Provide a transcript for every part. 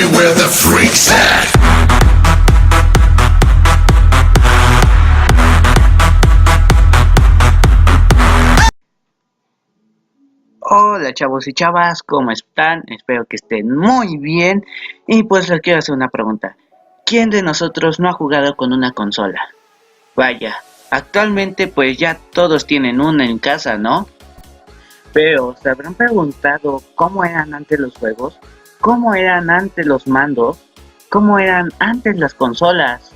me where the freaks at. Hola chavos y chavas, ¿cómo están? Espero que estén muy bien. Y pues les quiero hacer una pregunta. ¿Quién de nosotros no ha jugado con una consola? Vaya, actualmente pues ya todos tienen una en casa, ¿no? Pero ¿se habrán preguntado cómo eran antes los juegos? ¿Cómo eran antes los mandos? ¿Cómo eran antes las consolas?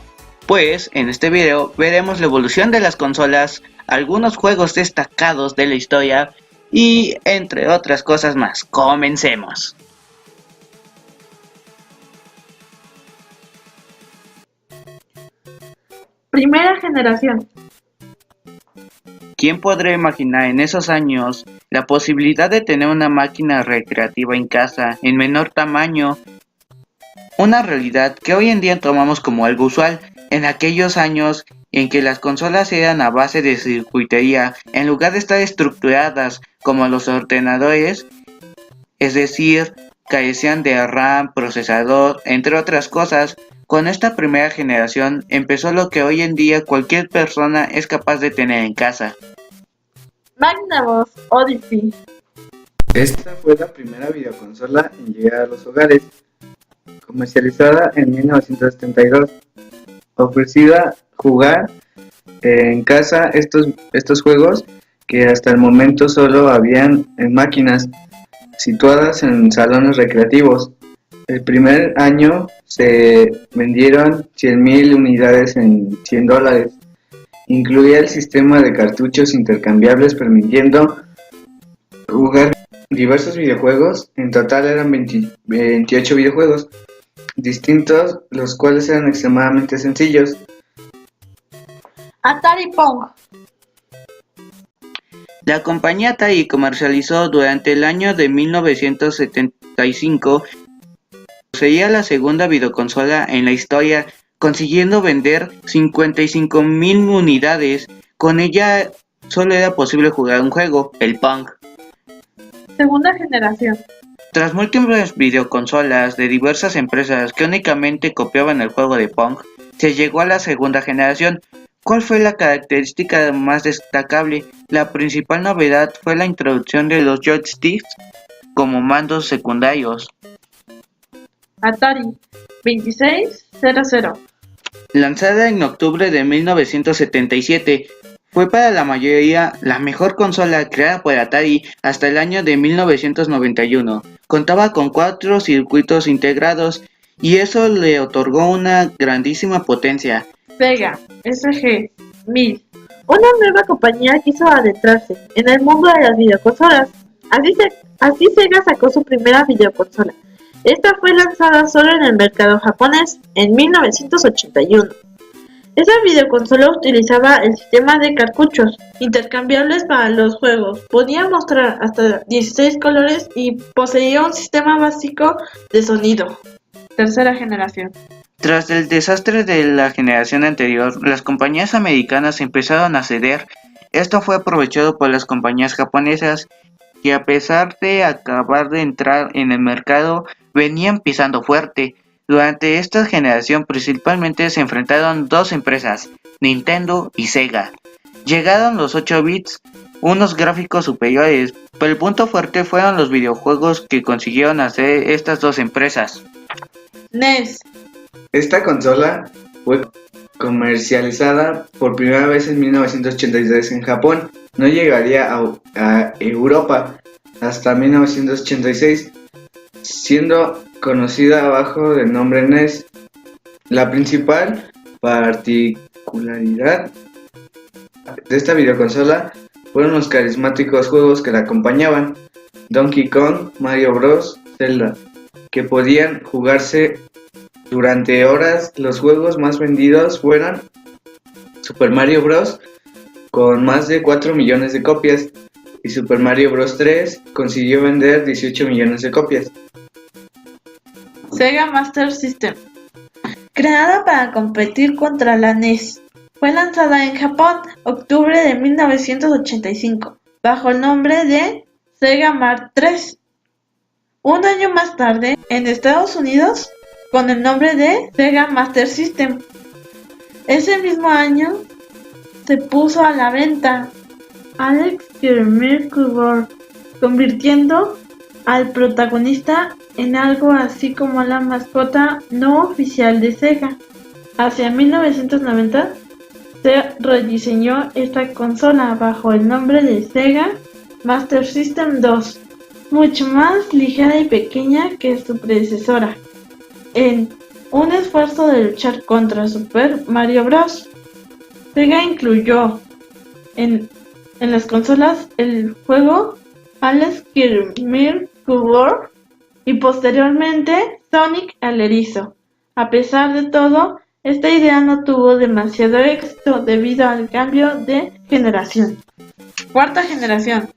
Pues en este video veremos la evolución de las consolas, algunos juegos destacados de la historia y entre otras cosas más. Comencemos. Primera generación. ¿Quién podría imaginar en esos años la posibilidad de tener una máquina recreativa en casa en menor tamaño? Una realidad que hoy en día tomamos como algo usual. En aquellos años en que las consolas eran a base de circuitería, en lugar de estar estructuradas como los ordenadores, es decir, carecían de RAM, procesador, entre otras cosas. Con esta primera generación empezó lo que hoy en día cualquier persona es capaz de tener en casa. Magnavox Odyssey. Esta fue la primera videoconsola en llegar a los hogares, comercializada en 1972, ofrecida jugar en casa estos juegos que hasta el momento solo habían en máquinas situadas en salones recreativos. El primer año se vendieron 100,000 unidades en $100. Incluía el sistema de cartuchos intercambiables permitiendo jugar diversos videojuegos. En total eran 28 videojuegos distintos, los cuales eran extremadamente sencillos. Atari Pong. La compañía Atari comercializó durante el año de 1975. Poseía la segunda videoconsola en la historia, consiguiendo vender 55,000 unidades. Con ella solo era posible jugar un juego, el Pong. Segunda generación. Tras múltiples videoconsolas de diversas empresas que únicamente copiaban el juego de Pong, se llegó a la segunda generación. ¿Cuál fue la característica más destacable? La principal novedad fue la introducción de los joysticks como mandos secundarios. Atari 2600. Lanzada en octubre de 1977, fue para la mayoría la mejor consola creada por Atari hasta el año de 1991. Contaba con 4 circuitos integrados y eso le otorgó una grandísima potencia. Sega SG-1000. Una nueva compañía quiso adentrarse en el mundo de las videoconsolas. Así Sega sacó su primera videoconsola. Esta fue lanzada solo en el mercado japonés en 1981. Esa videoconsola utilizaba el sistema de cartuchos intercambiables para los juegos. Podía mostrar hasta 16 colores y poseía un sistema básico de sonido. Tercera generación. Tras el desastre de la generación anterior, las compañías americanas empezaron a ceder. Esto fue aprovechado por las compañías japonesas, que a pesar de acabar de entrar en el mercado, venían pisando fuerte. Durante esta generación principalmente se enfrentaron dos empresas, Nintendo y Sega. Llegaron los 8 bits, unos gráficos superiores, pero el punto fuerte fueron los videojuegos que consiguieron hacer estas dos empresas. NES. Esta consola fue comercializada por primera vez en 1983 en Japón. No llegaría a Europa hasta 1986, siendo conocida bajo el nombre NES. La principal particularidad de esta videoconsola fueron los carismáticos juegos que la acompañaban: Donkey Kong, Mario Bros, Zelda, que podían jugarse durante horas. Los juegos más vendidos fueron Super Mario Bros, con más de 4 millones de copias, y Super Mario Bros 3 consiguió vender 18 millones de copias. Sega Master System. Creada para competir contra la NES, fue lanzada en Japón octubre de 1985 bajo el nombre de Sega Mark III. Un año más tarde, en Estados Unidos, con el nombre de Sega Master System. Ese mismo año se puso a la venta Alex Kirmer, convirtiendo al protagonista en algo así como la mascota no oficial de Sega. Hacia 1990 se rediseñó esta consola bajo el nombre de Sega Master System 2, mucho más ligera y pequeña que su predecesora, en un esfuerzo de luchar contra Super Mario Bros. Sega incluyó en las consolas el juego Alex Kirmer y posteriormente Sonic el Erizo. A pesar de todo, esta idea no tuvo demasiado éxito debido al cambio de generación. Cuarta generación.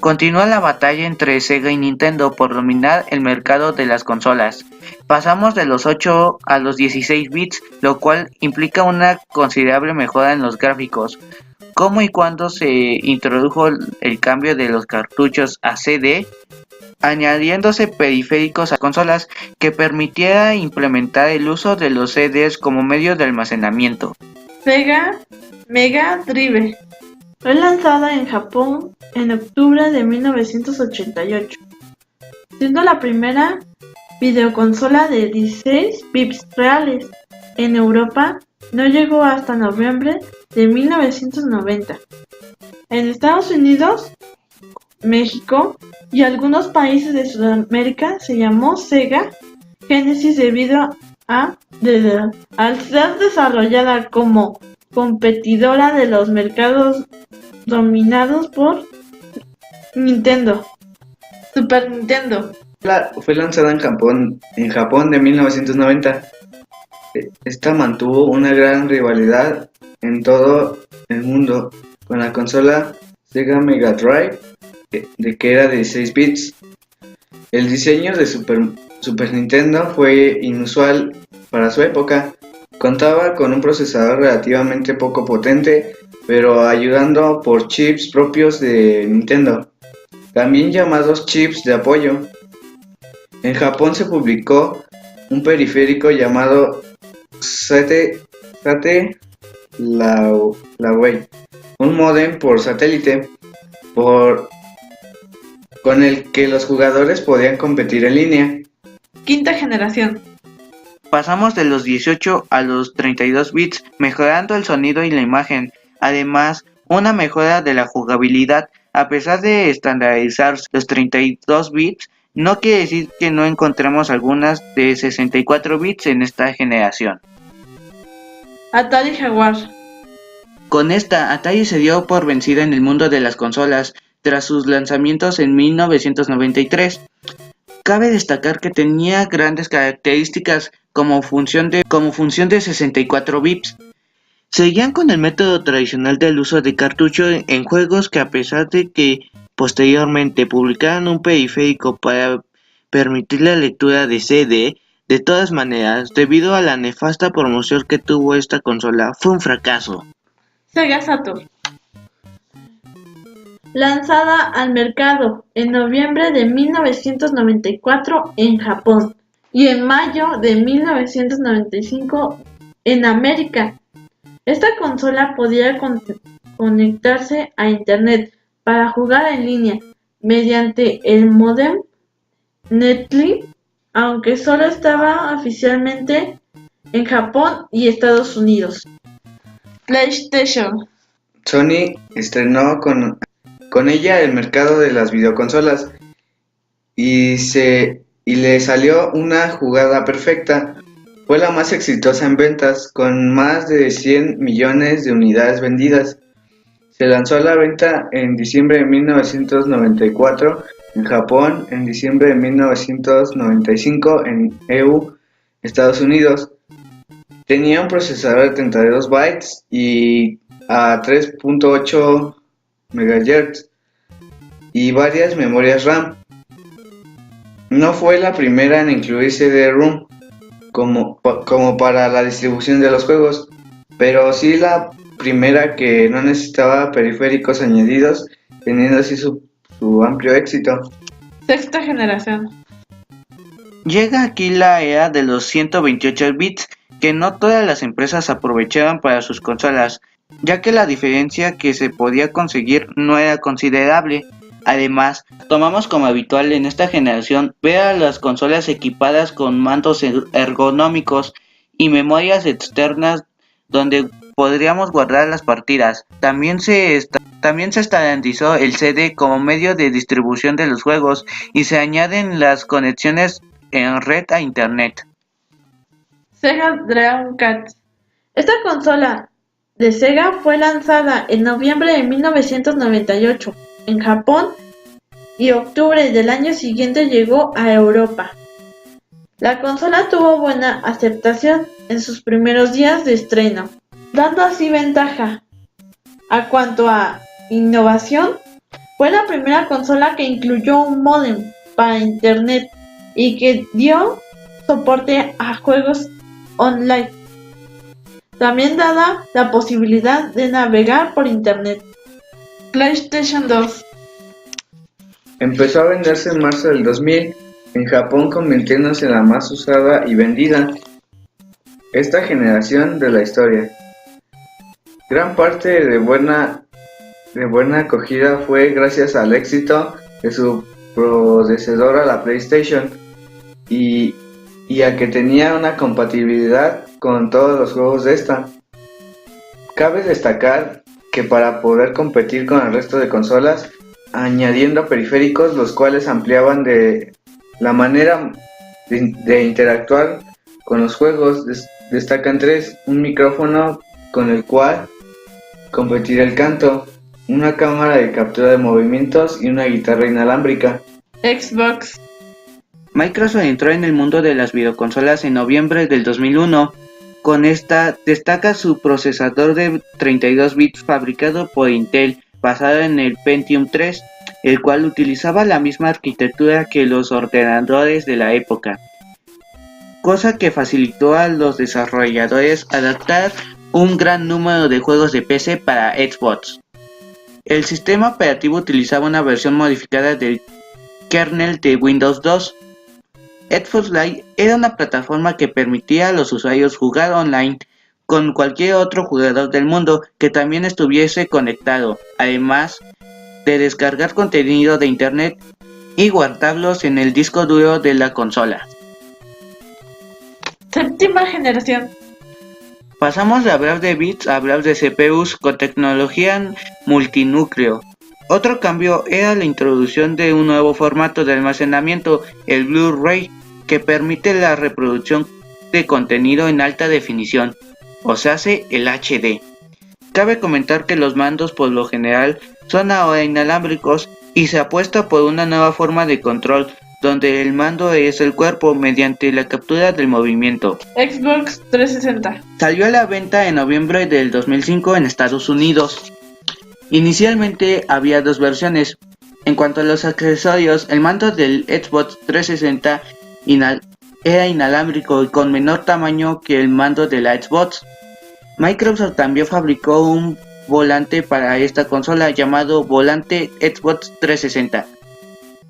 Continúa la batalla entre Sega y Nintendo por dominar el mercado de las consolas. Pasamos de los 8 a los 16 bits, lo cual implica una considerable mejora en los gráficos. ¿Cómo y cuándo se introdujo el cambio de los cartuchos a CD? Añadiéndose periféricos a consolas que permitiera implementar el uso de los CDs como medio de almacenamiento. Sega Mega Drive. Fue lanzada en Japón en octubre de 1988, siendo la primera videoconsola de 16 bits reales. En Europa no llegó hasta noviembre de 1990. En Estados Unidos, México y algunos países de Sudamérica se llamó Sega Genesis debido al ser desarrollada como competidora de los mercados dominados por Nintendo. Super Nintendo. Fue lanzada en Japón de 1990. Esta mantuvo una gran rivalidad en todo el mundo con la consola Sega Mega Drive, que era de 16 bits. El diseño de Super Nintendo fue inusual para su época. Contaba con un procesador relativamente poco potente, pero ayudando por chips propios de Nintendo, también llamados chips de apoyo. En Japón se publicó un periférico llamado Sate Lawei, un módem por satélite, con el que los jugadores podían competir en línea. Quinta generación. Pasamos de los 18 a los 32 bits, mejorando el sonido y la imagen. Además, una mejora de la jugabilidad. A pesar de estandarizar los 32 bits, no quiere decir que no encontremos algunas de 64 bits en esta generación. Atari Jaguar. Con esta, Atari se dio por vencida en el mundo de las consolas tras sus lanzamientos en 1993. Cabe destacar que tenía grandes características como función de 64 bits. Seguían con el método tradicional del uso de cartucho en juegos que, a pesar de que posteriormente publicaran un periférico para permitir la lectura de CD, de todas maneras, debido a la nefasta promoción que tuvo esta consola, fue un fracaso. Sega Saturn. Lanzada al mercado en noviembre de 1994 en Japón y en mayo de 1995 en América. Esta consola podía conectarse a internet para jugar en línea mediante el módem Netlink, aunque solo estaba oficialmente en Japón y Estados Unidos. PlayStation. Sony estrenó con ella el mercado de las videoconsolas y le salió una jugada perfecta. Fue la más exitosa en ventas, con más de 100 millones de unidades vendidas. Se lanzó a la venta en diciembre de 1994 en Japón, en diciembre de 1995 en EU, Estados Unidos. Tenía un procesador de 32 bytes y a 3.8 MHz y varias memorias RAM. No fue la primera en incluir CD-ROM como para la distribución de los juegos, pero sí la primera que no necesitaba periféricos añadidos, teniendo así su amplio éxito. Sexta generación. Llega aquí la era de los 128 bits que no todas las empresas aprovecharon para sus consolas, ya que la diferencia que se podía conseguir no era considerable. Además, tomamos como habitual en esta generación ver a las consolas equipadas con mandos ergonómicos y memorias externas donde podríamos guardar las partidas. También se estandarizó el CD como medio de distribución de los juegos y se añaden las conexiones en red a internet. Sega Dreamcast. Esta consola de Sega fue lanzada en noviembre de 1998 en Japón y octubre del año siguiente llegó a Europa. La consola tuvo buena aceptación en sus primeros días de estreno, dando así ventaja. A cuanto a innovación, fue la primera consola que incluyó un módem para internet y que dio soporte a juegos online. También daba la posibilidad de navegar por internet. PlayStation 2. Empezó a venderse en marzo del 2000 en Japón, convirtiéndose en la más usada y vendida esta generación de la historia. Gran parte de buena acogida fue gracias al éxito de su predecesora, la PlayStation, y a que tenía una compatibilidad con todos los juegos de esta. Cabe destacar que para poder competir con el resto de consolas, añadiendo periféricos los cuales ampliaban de la manera de interactuar con los juegos, destacan tres: un micrófono con el cual competir el canto, una cámara de captura de movimientos y una guitarra inalámbrica. Xbox. Microsoft entró en el mundo de las videoconsolas en noviembre del 2001. Con esta destaca su procesador de 32 bits fabricado por Intel, basado en el Pentium 3, el cual utilizaba la misma arquitectura que los ordenadores de la época, cosa que facilitó a los desarrolladores adaptar un gran número de juegos de PC para Xbox. El sistema operativo utilizaba una versión modificada del kernel de Windows 2. Xbox Live era una plataforma que permitía a los usuarios jugar online con cualquier otro jugador del mundo que también estuviese conectado, además de descargar contenido de internet y guardarlos en el disco duro de la consola. Séptima generación. Pasamos de hablar de bits a hablar de CPUs con tecnología multinúcleo. Otro cambio era la introducción de un nuevo formato de almacenamiento, el Blu-ray, que permite la reproducción de contenido en alta definición, o sea, el HD. Cabe comentar que los mandos por lo general son ahora inalámbricos y se apuesta por una nueva forma de control, donde el mando es el cuerpo mediante la captura del movimiento. Xbox 360. Salió a la venta en noviembre del 2005 en Estados Unidos. Inicialmente había dos versiones. En cuanto a los accesorios, el mando del Xbox 360 era inalámbrico y con menor tamaño que el mando de la Xbox. Microsoft también fabricó un volante para esta consola llamado volante Xbox 360.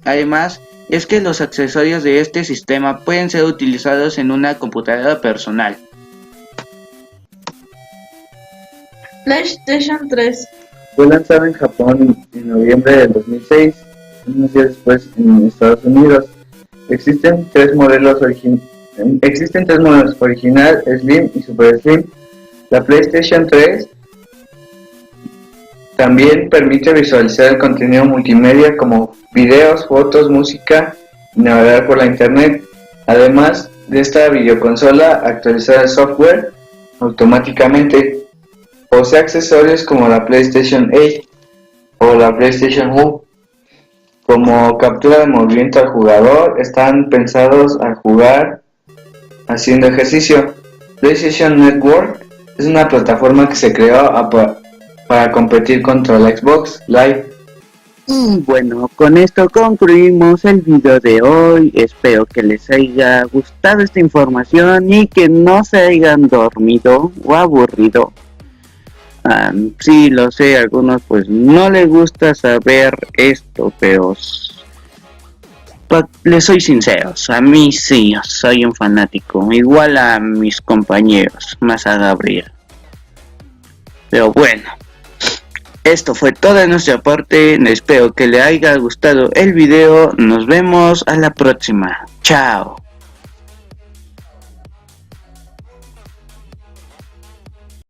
Además, es que los accesorios de este sistema pueden ser utilizados en una computadora personal. PlayStation 3. Fue lanzado en Japón en noviembre del 2006, unos días después en Estados Unidos. Existen tres modelos original, Slim y Super Slim. La PlayStation 3 también permite visualizar el contenido multimedia como videos, fotos, música y navegar por la internet. Además de esta videoconsola, actualizar el software automáticamente. Posee accesorios como la PlayStation 8 o la PlayStation Move. Como captura de movimiento al jugador, están pensados al jugar haciendo ejercicio. PlayStation Network es una plataforma que se creó para competir contra la Xbox Live. Y bueno, con esto concluimos el video de hoy. Espero que les haya gustado esta información y que no se hayan dormido o aburrido. Sí, lo sé, a algunos pues no les gusta saber esto, pero les soy sinceros, a mí sí, soy un fanático, igual a mis compañeros, más a Gabriel. Pero bueno, esto fue todo de nuestra parte, espero que le haya gustado el video, nos vemos a la próxima, chao.